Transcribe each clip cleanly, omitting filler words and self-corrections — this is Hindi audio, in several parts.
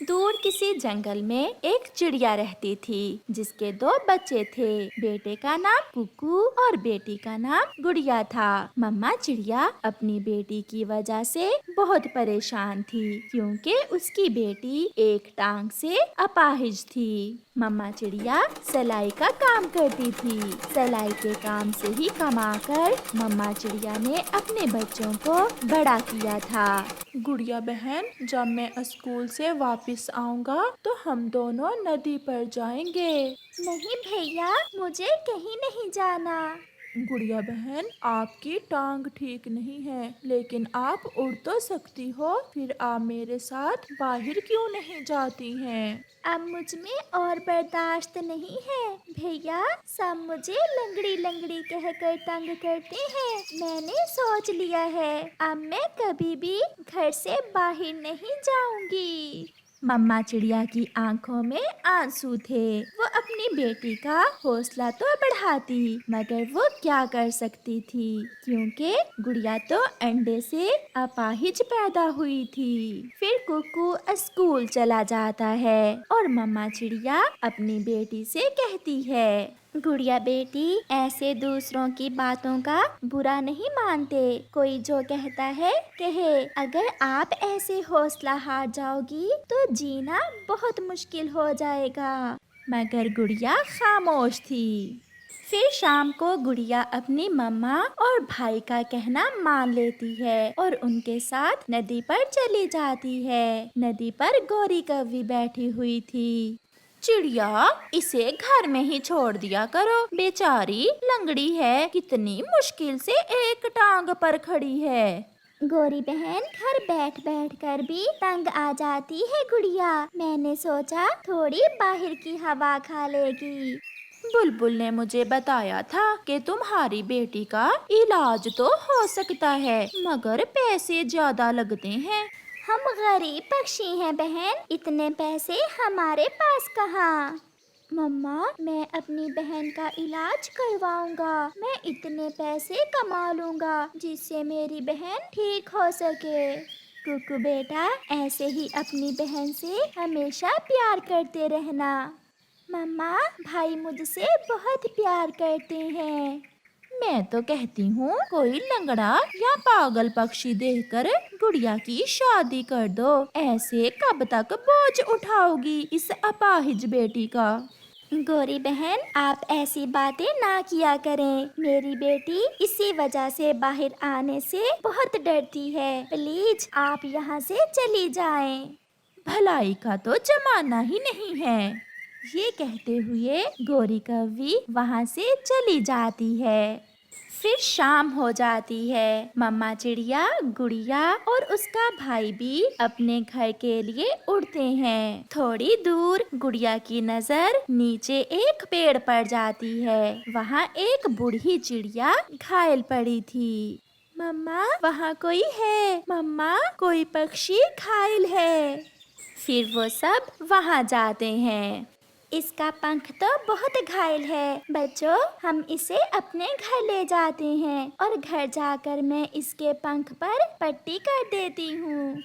दूर किसी जंगल में एक चिड़िया रहती थी जिसके दो बच्चे थे। बेटे का नाम कुकू और बेटी का नाम गुड़िया था। मम्मा चिड़िया अपनी बेटी की वजह से बहुत परेशान थी क्योंकि उसकी बेटी एक टांग से अपाहिज थी। मम्मा चिड़िया सिलाई का काम करती थी। सिलाई के काम से ही कमाकर मम्मा चिड़िया ने अपने बच्चों को बड़ा किया था। गुड़िया बहन, जब मैं स्कूल से वापस आऊंगा तो हम दोनों नदी पर जाएंगे। नहीं भैया, मुझे कहीं नहीं जाना। गुड़िया बहन, आपकी टांग ठीक नहीं है, लेकिन आप उड़ तो सकती हो। फिर आप मेरे साथ बाहर क्यों नहीं जाती हैं? अब मुझ में और बर्दाश्त नहीं है भैया। सब मुझे लंगड़ी लंगड़ी कहकर तंग करते हैं। मैंने सोच लिया है, अब मैं कभी भी घर से बाहर नहीं जाऊंगी। मम्मा चिड़िया की आंखों में आंसू थे। वो अपनी बेटी का हौसला तो बढ़ाती मगर वो क्या कर सकती थी क्योंकि गुड़िया तो अंडे से अपाहिज पैदा हुई थी। फिर कुकू स्कूल चला जाता है और मम्मा चिड़िया अपनी बेटी से कहती है, गुड़िया बेटी, ऐसे दूसरों की बातों का बुरा नहीं मानते। कोई जो कहता है कहे। अगर आप ऐसे हौसला हार जाओगी तो जीना बहुत मुश्किल हो जाएगा। मगर गुड़िया खामोश थी। फिर शाम को गुड़िया अपनी मम्मा और भाई का कहना मान लेती है और उनके साथ नदी पर चली जाती है। नदी पर गौरी कौवी बैठी हुई थी। चिड़िया, इसे घर में ही छोड़ दिया करो, बेचारी लंगड़ी है, कितनी मुश्किल से एक टांग पर खड़ी है। गौरी बहन, घर बैठ बैठ कर भी तंग आ जाती है गुड़िया। मैंने सोचा थोड़ी बाहर की हवा खा लेगी। बुलबुल ने मुझे बताया था कि तुम्हारी बेटी का इलाज तो हो सकता है मगर पैसे ज्यादा लगते हैं। हम गरीब पक्षी हैं बहन, इतने पैसे हमारे पास कहाँ। मम्मा, मैं अपनी बहन का इलाज करवाऊंगा। मैं इतने पैसे कमा लूंगा जिससे मेरी बहन ठीक हो सके। कुकू बेटा, ऐसे ही अपनी बहन से हमेशा प्यार करते रहना। मम्मा, भाई मुझसे बहुत प्यार करते हैं। मैं तो कहती हूँ कोई लंगड़ा या पागल पक्षी देखकर गुड़िया की शादी कर दो। ऐसे कब तक बोझ उठाओगी इस अपाहिज बेटी का। गौरी बहन, आप ऐसी बातें ना किया करें। मेरी बेटी इसी वजह से बाहर आने से बहुत डरती है। प्लीज आप यहाँ से चली जाएं। भलाई का तो जमाना ही नहीं है। ये कहते हुए गौरी कौवी वहाँ से चली जाती है। फिर शाम हो जाती है। मम्मा चिड़िया, गुड़िया और उसका भाई भी अपने घर के लिए उड़ते हैं। थोड़ी दूर गुड़िया की नजर नीचे एक पेड़ पर जाती है। वहाँ एक बूढ़ी चिड़िया घायल पड़ी थी। मम्मा, वहाँ कोई है। मम्मा, कोई पक्षी घायल है। फिर वो सब वहाँ जाते हैं। इसका पंख तो बहुत घायल है। बच्चों, हम इसे अपने घर ले जाते हैं और घर जाकर मैं इसके पंख पर पट्टी कर देती हूँ।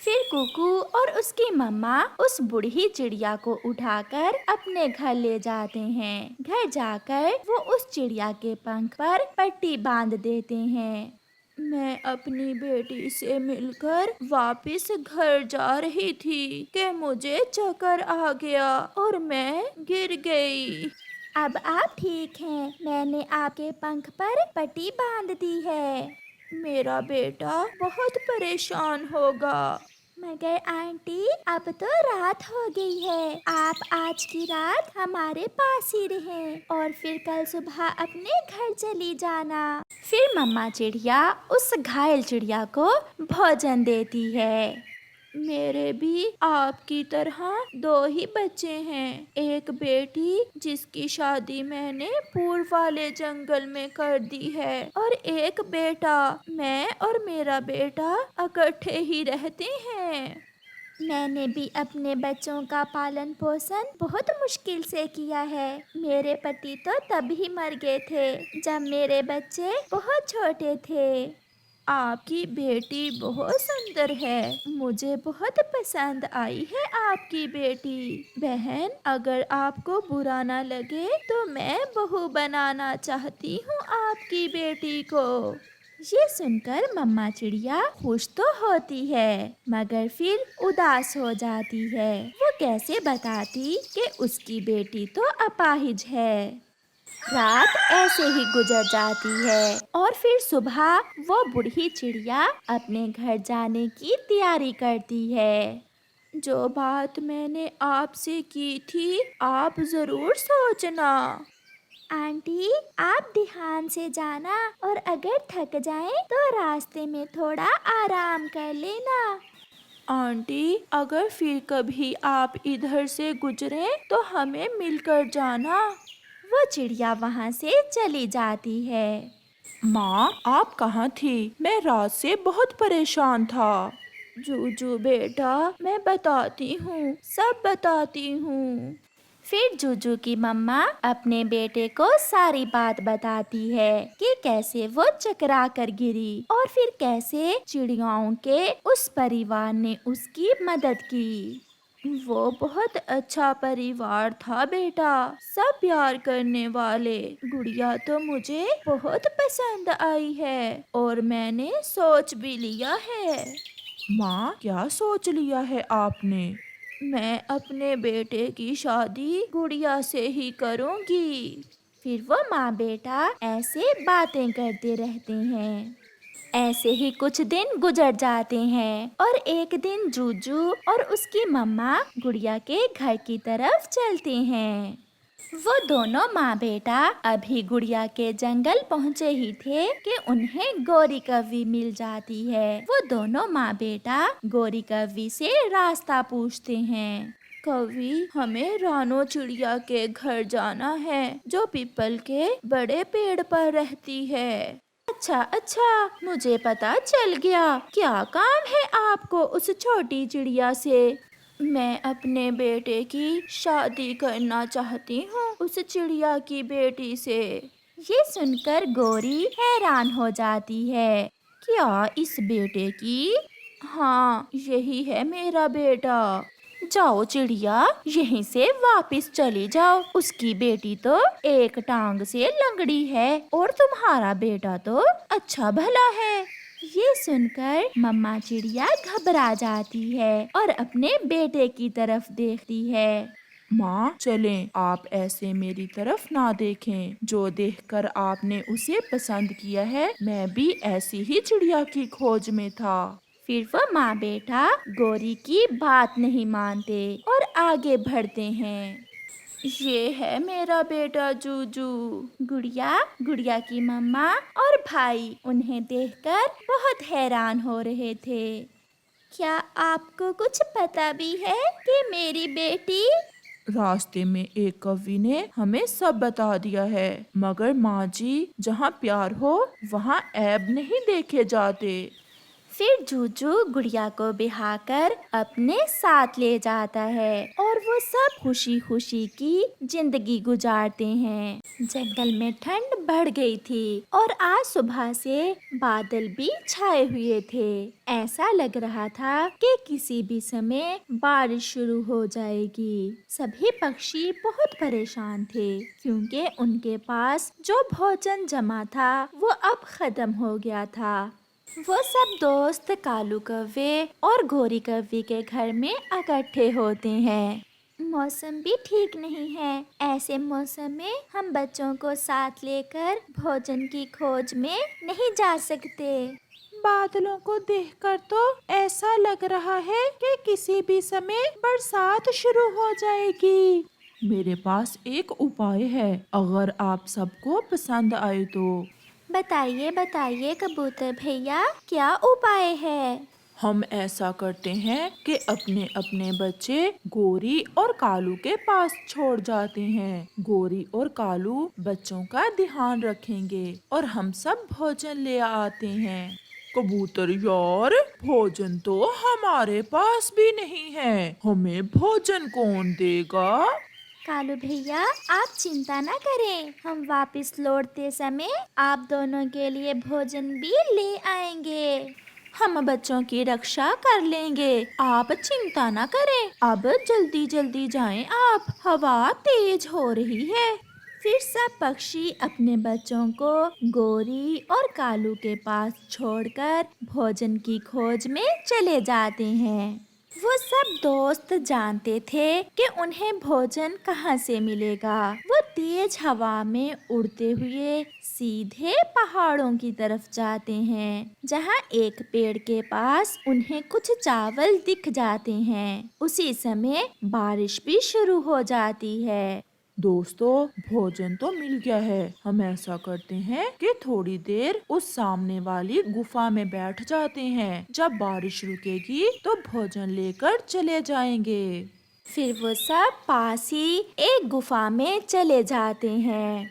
फिर कुकू और उसकी मम्मा उस बूढ़ी चिड़िया को उठाकर अपने घर ले जाते हैं। घर जाकर वो उस चिड़िया के पंख पर पट्टी बांध देते हैं। मैं अपनी बेटी से मिलकर वापस घर जा रही थी कि मुझे चक्कर आ गया और मैं गिर गई। अब आप ठीक हैं। मैंने आपके पंख पर पट्टी बांध दी है। मेरा बेटा बहुत परेशान होगा। मगर आंटी, अब तो रात हो गई है। आप आज की रात हमारे पास ही रहें और फिर कल सुबह अपने घर चली जाना। फिर मम्मा चिड़िया उस घायल चिड़िया को भोजन देती है। मेरे भी आपकी तरह दो ही बच्चे हैं। एक बेटी जिसकी शादी मैंने पूर्व वाले जंगल में कर दी है और एक बेटा। मैं और मेरा बेटा इकट्ठे ही रहते हैं। मैंने भी अपने बच्चों का पालन पोषण बहुत मुश्किल से किया है। मेरे पति तो तभी मर गए थे जब मेरे बच्चे बहुत छोटे थे। आपकी बेटी बहुत सुंदर है। मुझे बहुत पसंद आई है आपकी बेटी। बहन, अगर आपको बुरा ना लगे तो मैं बहू बनाना चाहती हूँ आपकी बेटी को। ये सुनकर मम्मा चिड़िया खुश तो होती है मगर फिर उदास हो जाती है। वो कैसे बताती कि उसकी बेटी तो अपाहिज है। रात ऐसे ही गुजर जाती है और फिर सुबह वो बूढ़ी चिड़िया अपने घर जाने की तैयारी करती है। जो बात मैंने आपसे की थी, आप जरूर सोचना। आंटी, आप ध्यान से जाना और अगर थक जाएं तो रास्ते में थोड़ा आराम कर लेना। आंटी, अगर फिर कभी आप इधर से गुजरे तो हमें मिलकर जाना। वो चिड़िया वहाँ से चली जाती है। माँ, आप कहाँ थी? मैं रात से बहुत परेशान था। जूजू बेटा, मैं बताती हूँ, सब बताती हूँ। फिर जूजू की मम्मा अपने बेटे को सारी बात बताती है कि कैसे वो चकरा कर गिरी और फिर कैसे चिड़ियाओं के उस परिवार ने उसकी मदद की। वो बहुत अच्छा परिवार था बेटा, सब प्यार करने वाले। गुड़िया तो मुझे बहुत पसंद आई है और मैंने सोच भी लिया है। माँ, क्या सोच लिया है आपने? मैं अपने बेटे की शादी गुड़िया से ही करूँगी। फिर वो माँ बेटा ऐसे बातें करते रहते हैं। ऐसे ही कुछ दिन गुजर जाते हैं और एक दिन जूजू और उसकी मम्मा गुड़िया के घर की तरफ चलते हैं। वो दोनों माँ बेटा अभी गुड़िया के जंगल पहुँचे ही थे कि उन्हें गौरी कव्वी मिल जाती है। वो दोनों माँ बेटा गौरी कव्वी से रास्ता पूछते हैं। कवि, हमें रानो चिड़िया के घर जाना है जो पीपल के बड़े पेड़ पर रहती है। अच्छा अच्छा, मुझे पता चल गया। क्या काम है आपको उस छोटी चिड़िया से? मैं अपने बेटे की शादी करना चाहती हूँ उस चिड़िया की बेटी से। ये सुनकर गौरी हैरान हो जाती है। क्या इस बेटे की? हाँ, यही है मेरा बेटा। जाओ चिड़िया, यहीं से वापस चली जाओ। उसकी बेटी तो एक टांग से लंगड़ी है और तुम्हारा बेटा तो अच्छा भला है। ये सुनकर मम्मा चिड़िया घबरा जाती है और अपने बेटे की तरफ देखती है। माँ, चलें, आप ऐसे मेरी तरफ ना देखें। जो देखकर आपने उसे पसंद किया है, मैं भी ऐसी ही चिड़िया की खोज में था। फिर वो माँ बेटा गौरी की बात नहीं मानते और आगे बढ़ते हैं। ये है मेरा बेटा जूजू। गुड़िया की मम्मा और भाई उन्हें देखकर बहुत हैरान हो रहे थे। क्या आपको कुछ पता भी है कि मेरी बेटी? रास्ते में एक कवि ने हमें सब बता दिया है, मगर माँ जी, जहाँ प्यार हो वहाँ ऐब नहीं देखे जाते। फिर जूजू गुड़िया को बिहाकर अपने साथ ले जाता है और वो सब खुशी खुशी की जिंदगी गुजारते हैं। जंगल में ठंड बढ़ गई थी और आज सुबह से बादल भी छाए हुए थे। ऐसा लग रहा था कि किसी भी समय बारिश शुरू हो जाएगी। सभी पक्षी बहुत परेशान थे क्योंकि उनके पास जो भोजन जमा था वो अब खत्म हो गया था। वो सब दोस्त कालू कव्वे और गोरी कव्वी के घर में इकट्ठे होते हैं। मौसम भी ठीक नहीं है। ऐसे मौसम में हम बच्चों को साथ लेकर भोजन की खोज में नहीं जा सकते। बादलों को देखकर तो ऐसा लग रहा है कि किसी भी समय बरसात शुरू हो जाएगी। मेरे पास एक उपाय है, अगर आप सबको पसंद आए तो। बताइए बताइए कबूतर भैया, क्या उपाय है? हम ऐसा करते हैं कि अपने अपने बच्चे गोरी और कालू के पास छोड़ जाते हैं। गोरी और कालू बच्चों का ध्यान रखेंगे और हम सब भोजन ले आते हैं। कबूतर यार, भोजन तो हमारे पास भी नहीं है, हमें भोजन कौन देगा? कालू भैया, आप चिंता न करें, हम वापस लौटते समय आप दोनों के लिए भोजन भी ले आएंगे। हम बच्चों की रक्षा कर लेंगे, आप चिंता न करें। अब जल्दी जल्दी जाएं आप, हवा तेज हो रही है। फिर सब पक्षी अपने बच्चों को गोरी और कालू के पास छोड़कर भोजन की खोज में चले जाते हैं। वो सब दोस्त जानते थे कि उन्हें भोजन कहाँ से मिलेगा। वो तेज हवा में उड़ते हुए सीधे पहाड़ों की तरफ जाते हैं, जहाँ एक पेड़ के पास उन्हें कुछ चावल दिख जाते हैं। उसी समय बारिश भी शुरू हो जाती है। दोस्तों, भोजन तो मिल गया है। हम ऐसा करते हैं कि थोड़ी देर उस सामने वाली गुफा में बैठ जाते हैं। जब बारिश रुकेगी तो भोजन लेकर चले जाएंगे। फिर वो सब पास ही एक गुफा में चले जाते हैं।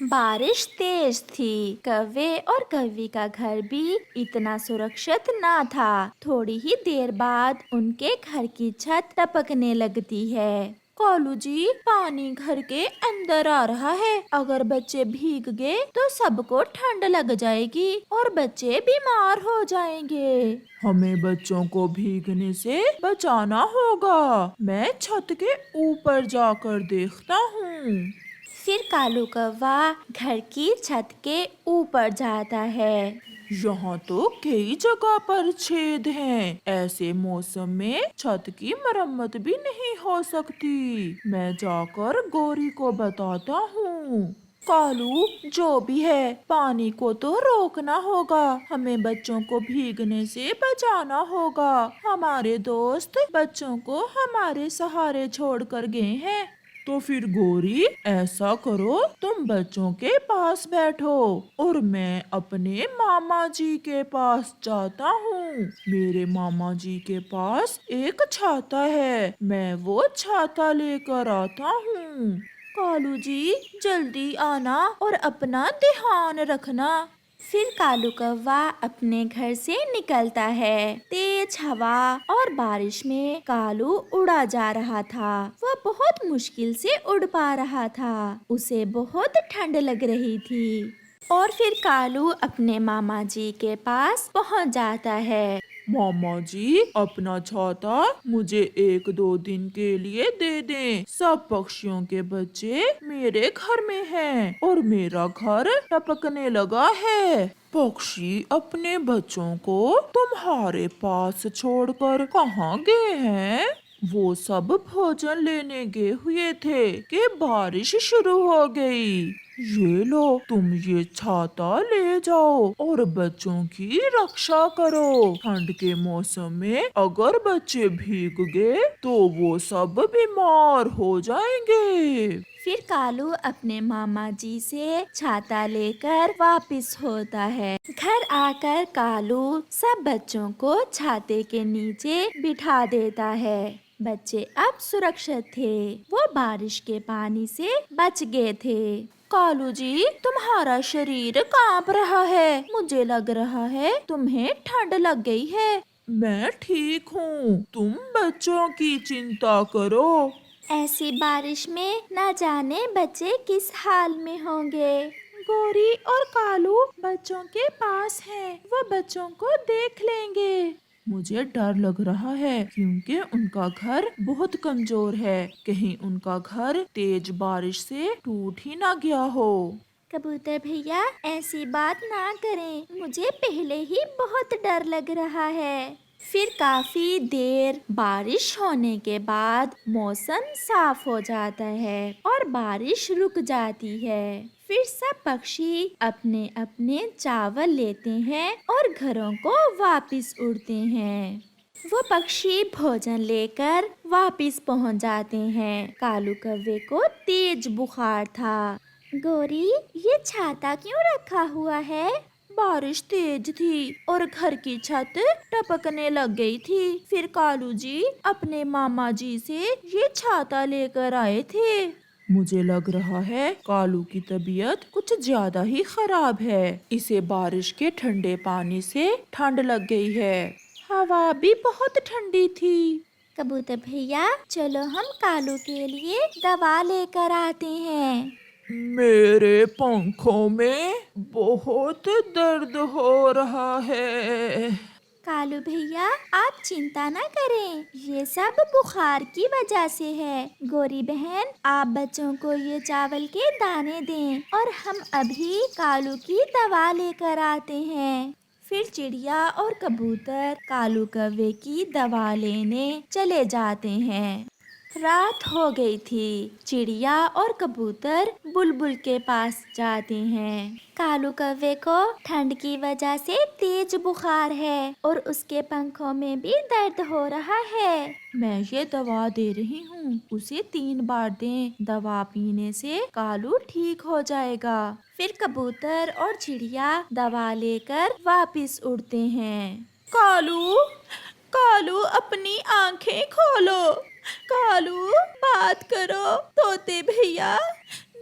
बारिश तेज थी। कौवे और कौवी का घर भी इतना सुरक्षित ना था। थोड़ी ही देर बाद उनके घर की छत टपकने लगती है। कालू जी, पानी घर के अंदर आ रहा है। अगर बच्चे भीग गए तो सबको ठंड लग जाएगी और बच्चे बीमार हो जाएंगे। हमें बच्चों को भीगने से बचाना होगा। मैं छत के ऊपर जाकर देखता हूँ। फिर कालू कौवा घर की छत के ऊपर जाता है। यहाँ तो कई जगह पर छेद हैं। ऐसे मौसम में छत की मरम्मत भी नहीं हो सकती। मैं जाकर गौरी को बताता हूँ। कालू, जो भी है, पानी को तो रोकना होगा। हमें बच्चों को भीगने से बचाना होगा। हमारे दोस्त बच्चों को हमारे सहारे छोड़कर गए हैं। तो फिर गौरी, ऐसा करो, तुम बच्चों के पास बैठो और मैं अपने मामा जी के पास जाता हूँ। मेरे मामा जी के पास एक छाता है। मैं वो छाता लेकर आता हूँ। कालू जी, जल्दी आना और अपना ध्यान रखना। फिर कालू कौवा अपने घर से निकलता है। तेज हवा और बारिश में कालू उड़ा जा रहा था। वह बहुत मुश्किल से उड़ पा रहा था। उसे बहुत ठंड लग रही थी। और फिर कालू अपने मामा जी के पास पहुंच जाता है। मामा जी, अपना छाता मुझे 1-2 दिन के लिए दे दें। सब पक्षियों के बच्चे मेरे घर में हैं और मेरा घर टपकने लगा है। पक्षी अपने बच्चों को तुम्हारे पास छोड़कर कहाँ गए हैं? वो सब भोजन लेने गए हुए थे कि बारिश शुरू हो गई। ये लो, तुम ये छाता ले जाओ और बच्चों की रक्षा करो। ठंड के मौसम में अगर बच्चे भीग गए तो वो सब बीमार हो जाएंगे। फिर कालू अपने मामा जी से छाता लेकर वापस होता है। घर आकर कालू सब बच्चों को छाते के नीचे बिठा देता है। बच्चे अब सुरक्षित थे। वो बारिश के पानी से बच गए थे। कालू जी, तुम्हारा शरीर कांप रहा है। मुझे लग रहा है तुम्हें ठंड लग गई है। मैं ठीक हूँ, तुम बच्चों की चिंता करो। ऐसी बारिश में न जाने बच्चे किस हाल में होंगे। गौरी और कालू बच्चों के पास हैं। वो बच्चों को देख लेंगे। मुझे डर लग रहा है क्योंकि उनका घर बहुत कमजोर है। कहीं उनका घर तेज बारिश से टूट ही ना गया हो। कबूतर भैया, ऐसी बात ना करें, मुझे पहले ही बहुत डर लग रहा है। फिर काफी देर बारिश होने के बाद मौसम साफ हो जाता है और बारिश रुक जाती है। फिर सब पक्षी अपने अपने चावल लेते हैं और घरों को वापस उड़ते हैं। वो पक्षी भोजन लेकर वापस पहुंच जाते हैं। कालू कौवे को तेज बुखार था। गौरी, ये छाता क्यों रखा हुआ है? बारिश तेज थी और घर की छत टपकने लग गई थी। फिर कालू जी अपने मामा जी से ये छाता लेकर आए थे। मुझे लग रहा है कालू की तबीयत कुछ ज्यादा ही खराब है। इसे बारिश के ठंडे पानी से ठंड लग गई है। हवा भी बहुत ठंडी थी। कबूतर भैया चलो हम कालू के लिए दवा लेकर आते हैं। मेरे पंखों में बहुत दर्द हो रहा है। कालू भैया आप चिंता ना करें, ये सब बुखार की वजह से है। गौरी बहन आप बच्चों को ये चावल के दाने दें और हम अभी कालू की दवा लेकर आते हैं। फिर चिड़िया और कबूतर कालू कौवे की दवा लेने चले जाते हैं। रात हो गई थी। चिड़िया और कबूतर बुलबुल के पास जाते हैं। कालू कौवे को ठंड की वजह से तेज बुखार है और उसके पंखों में भी दर्द हो रहा है। मैं ये दवा दे रही हूँ, उसे 3 बार दें। दवा पीने से कालू ठीक हो जाएगा। फिर कबूतर और चिड़िया दवा लेकर वापस उड़ते हैं। कालू, कालू अपनी आंखें खोलो। कालू बात करो। तोते भैया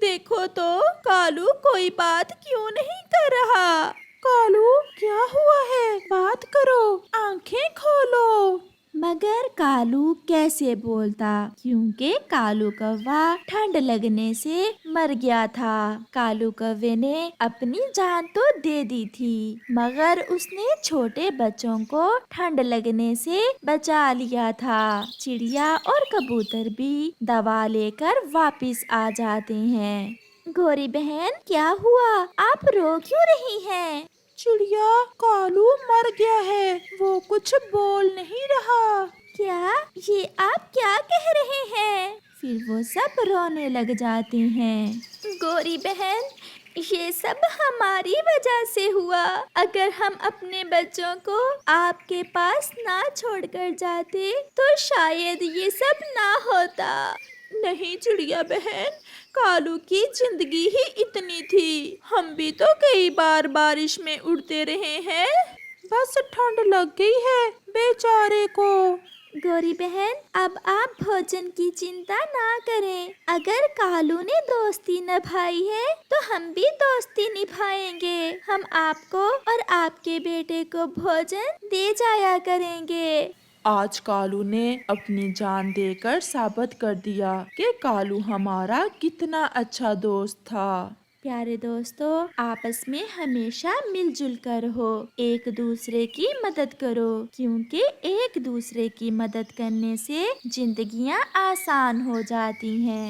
देखो तो कालू कोई बात क्यों नहीं कर रहा। कालू क्या हुआ है, बात करो, आंखें खोलो। मगर कालू कैसे बोलता, क्योंकि कालू कौवा ठंड लगने से मर गया था। कालू कौवे ने अपनी जान तो दे दी थी, मगर उसने छोटे बच्चों को ठंड लगने से बचा लिया था। चिड़िया और कबूतर भी दवा लेकर वापस आ जाते हैं। गौरी बहन क्या हुआ, आप रो क्यों रही हैं? चिड़िया, कालू मर गया है, वो कुछ बोल नहीं रहा। क्या, ये आप क्या कह रहे हैं? फिर वो सब रोने लग जाते हैं। गौरी बहन, ये सब हमारी वजह से हुआ। अगर हम अपने बच्चों को आपके पास ना छोड़कर जाते तो शायद ये सब ना होता। नहीं चिड़िया बहन, कालू की जिंदगी ही इतनी थी। हम भी तो कई बार बारिश में उड़ते रहे हैं, बस ठंड लग गई है बेचारे को। गौरी बहन, अब आप भोजन की चिंता ना करें। अगर कालू ने दोस्ती निभाई है तो हम भी दोस्ती निभाएंगे। हम आपको और आपके बेटे को भोजन दे जाया करेंगे। आज कालू ने अपनी जान देकर साबित कर दिया कि कालू हमारा कितना अच्छा दोस्त था। प्यारे दोस्तों, आपस में हमेशा मिलजुल कर रहो, एक दूसरे की मदद करो, क्योंकि एक दूसरे की मदद करने से जिंदगियां आसान हो जाती हैं।